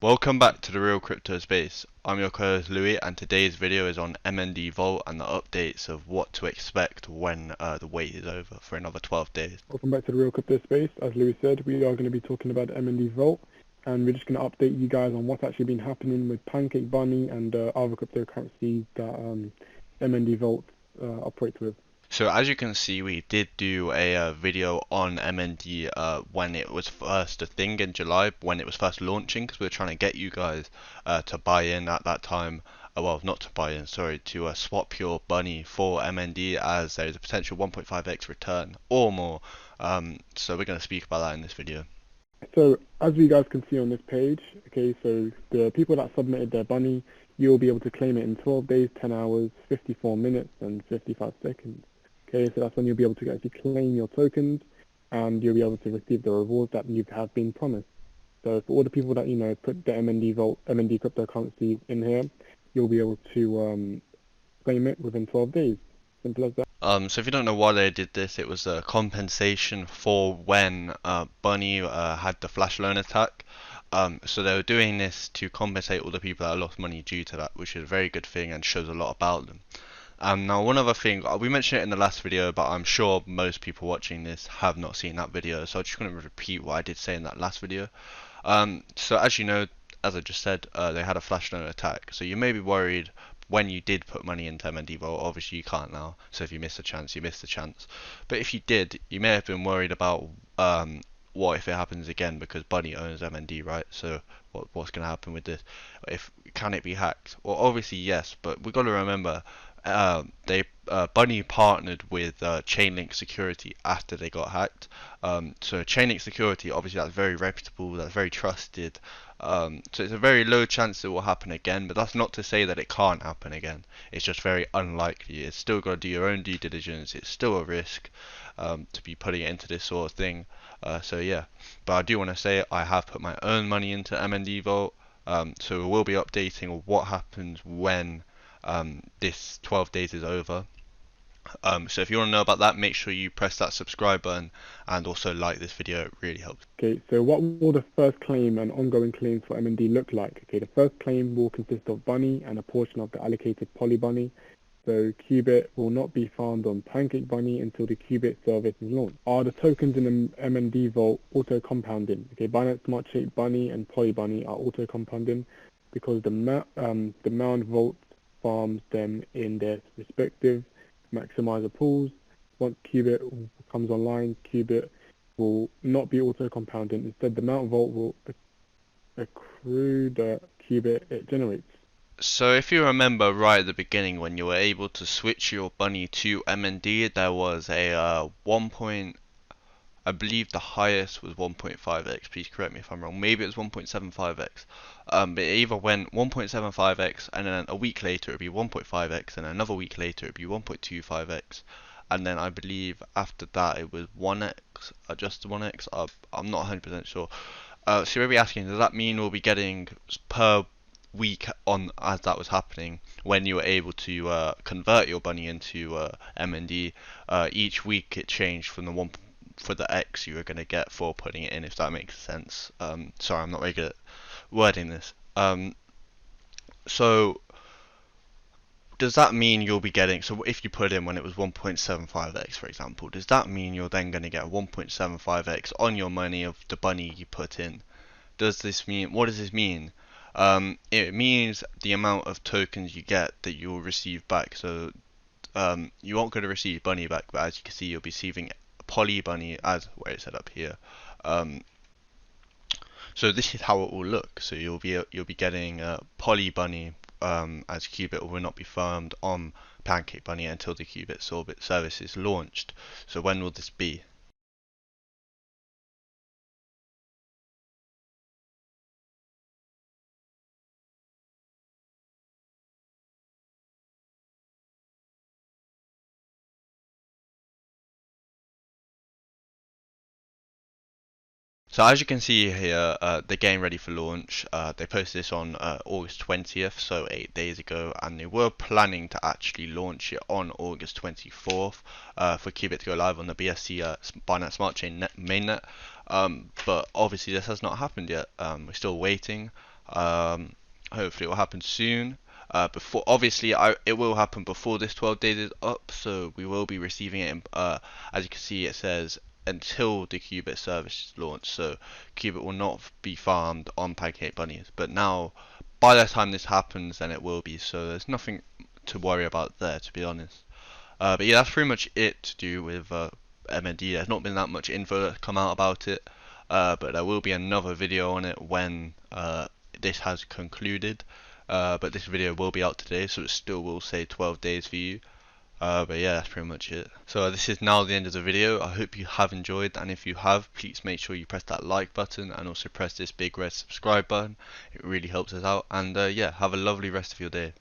Welcome back to the Real Crypto Space. I'm your co-host Louis, and today's video is on MND Vault and the updates of what to expect when the wait is over for another 12 days. Welcome back to the Real Crypto Space. As Louis said, we are going to be talking about the MND Vault, and we're just going to update you guys on what's actually been happening with Pancake Bunny and other cryptocurrencies that MND Vault operates with. So as you can see, we did do a video on MND when it was first a thing in July, when it was first launching, because we were trying to get you guys to buy in at that time. Well, not to buy in, sorry, to swap your bunny for MND, as there is a potential 1.5x return or more. So we're going to speak about that in this video. So as you guys can see on this page, okay, so the people that submitted their bunny, you'll be able to claim it in 12 days, 10 hours, 54 minutes, and 55 seconds. Okay, so that's when you'll be able to actually claim your tokens, and you'll be able to receive the rewards that you have been promised. So for all the people that put the MND Vault, MND cryptocurrency in here, you'll be able to claim it within 12 days. Simple as that. So if you don't know why they did this, it was a compensation for when Bunny had the flash loan attack. So they were doing this to compensate all the people that lost money due to that, which is a very good thing and shows a lot about them. Now one other thing, we mentioned it in the last video, but I'm sure most people watching this have not seen that video, so I'm just going to repeat what I did say in that last video. So as you know, as I just said, they had a flash loan attack, so you may be worried when you did put money into MND Vault. Obviously you can't now, so if you miss a chance, you missed a chance. But if you did, you may have been worried about what if it happens again, because Bunny owns MND, right? So what's going to happen with this? Can it be hacked? Well, obviously yes, but we've got to remember Bunny partnered with Chainlink Security after they got hacked. So Chainlink Security, obviously that's very reputable, that's very trusted. So it's a very low chance it will happen again, but that's not to say that it can't happen again. It's just very unlikely. It's still got to do your own due diligence. It's still a risk to be putting it into this sort of thing. So yeah, but I do want to say I have put my own money into MND Vault. So we'll be updating what happens when this 12 days is over. So if you want to know about that, make sure you press that subscribe button and also like this video. It really helps. Okay, so what will the first claim and ongoing claims for MND look like? Okay, the first claim will consist of Bunny and a portion of the allocated Poly Bunny. So Qubit will not be found on Pancake Bunny until the Qubit service is launched. Are the tokens in the MND Vault auto-compounding? Okay, Binance Smart Chain Bunny and Poly Bunny are auto-compounding because the Mound Vault farms them in their respective maximizer pools. Once Qubit comes online, Qubit will not be auto-compounding. Instead, the Mount Vault will accrue the Qubit it generates. So if you remember right at the beginning when you were able to switch your bunny to MND, there was a 1 point, I believe the highest was 1.5x. Please correct me if I'm wrong. Maybe it was 1.75x. But it either went 1.75x and then a week later it would be 1.5x and another week later it would be 1.25x. And then I believe after that it was 1x, just 1x. I'm not 100% sure. So you'll be asking, does that mean we'll be getting per week on as that was happening when you were able to convert your bunny into MND? Each week it changed from the one for the X you were going to get for putting it in, if that makes sense. Sorry, I'm not very good at wording this. So does that mean you'll be getting, so if you put in when it was 1.75x for example, does that mean you're then going to get 1.75x on your money of the bunny you put in? Does this mean, what does this mean? It means the amount of tokens you get that you'll receive back. So you aren't going to receive bunny back, but as you can see you'll be receiving Poly Bunny as where it's set up here. So this is how it will look. So you'll be getting Poly Bunny as Qubit will not be firmed on Pancake Bunny until the Qubit Sorbit service is launched. So when will this be? So as you can see here, they're getting ready for launch. They posted this on August 20th, so 8 days ago, and they were planning to actually launch it on August 24th for Qubit to go live on the BSC Binance Smart Chain mainnet. But obviously this has not happened yet. We're still waiting. Hopefully it will happen soon. Before obviously it will happen before this 12 days is up, so we will be receiving it as you can see it says until the Qubit service is launched, so Qubit will not be farmed on Pancake Bunnies, but now by the time this happens then it will be, so there's nothing to worry about there, to be honest. But yeah, that's pretty much it to do with MND. There's not been that much info that's come out about it, but there will be another video on it when this has concluded. But this video will be out today, so it still will say 12 days for you. But yeah, that's pretty much it. So this is now the end of the video. I hope you have enjoyed, and if you have, please make sure you press that like button and also press this big red subscribe button. It really helps us out. And yeah, have a lovely rest of your day.